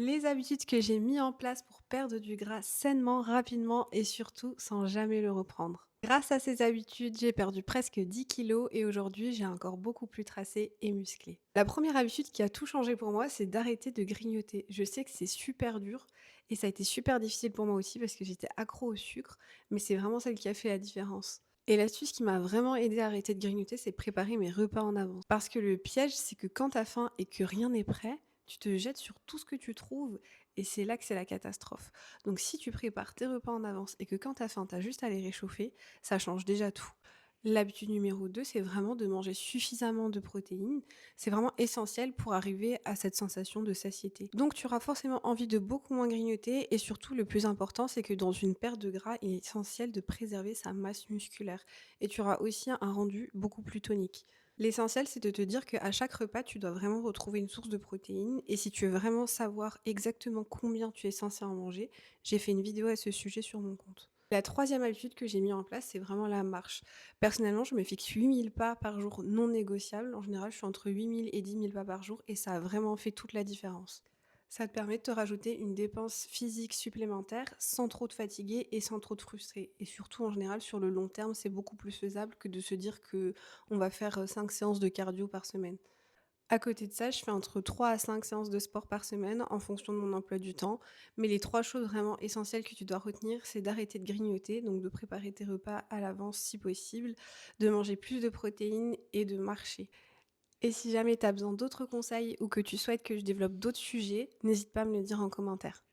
Les habitudes que j'ai mis en place pour perdre du gras sainement, rapidement et surtout sans jamais le reprendre. Grâce à ces habitudes, j'ai perdu presque 10 kilos et aujourd'hui, j'ai un corps beaucoup plus tracé et musclé. La première habitude qui a tout changé pour moi, c'est d'arrêter de grignoter. Je sais que c'est super dur et ça a été super difficile pour moi aussi parce que j'étais accro au sucre, mais c'est vraiment celle qui a fait la différence. Et l'astuce qui m'a vraiment aidé à arrêter de grignoter, c'est préparer mes repas en avance. Parce que le piège, c'est que quand t'as faim et que rien n'est prêt, tu te jettes sur tout ce que tu trouves et c'est là que c'est la catastrophe. Donc si tu prépares tes repas en avance et que quand tu as faim, tu as juste à les réchauffer, ça change déjà tout. L'habitude numéro 2, c'est vraiment de manger suffisamment de protéines. C'est vraiment essentiel pour arriver à cette sensation de satiété. Donc tu auras forcément envie de beaucoup moins grignoter et surtout le plus important, c'est que dans une perte de gras, il est essentiel de préserver sa masse musculaire et tu auras aussi un rendu beaucoup plus tonique. L'essentiel, c'est de te dire qu'à chaque repas, tu dois vraiment retrouver une source de protéines et si tu veux vraiment savoir exactement combien tu es censé en manger, j'ai fait une vidéo à ce sujet sur mon compte. La troisième habitude que j'ai mis en place, c'est vraiment la marche. Personnellement, je me fixe 8000 pas par jour non négociables. En général, je suis entre 8000 et 10 000 pas par jour et ça a vraiment fait toute la différence. Ça te permet de te rajouter une dépense physique supplémentaire sans trop te fatiguer et sans trop te frustrer. Et surtout, en général, sur le long terme, c'est beaucoup plus faisable que de se dire que on va faire 5 séances de cardio par semaine. À côté de ça, je fais entre 3 à 5 séances de sport par semaine en fonction de mon emploi du temps. Mais les 3 choses vraiment essentielles que tu dois retenir, c'est d'arrêter de grignoter, donc de préparer tes repas à l'avance si possible, de manger plus de protéines et de marcher. Et si jamais tu as besoin d'autres conseils ou que tu souhaites que je développe d'autres sujets, n'hésite pas à me le dire en commentaire.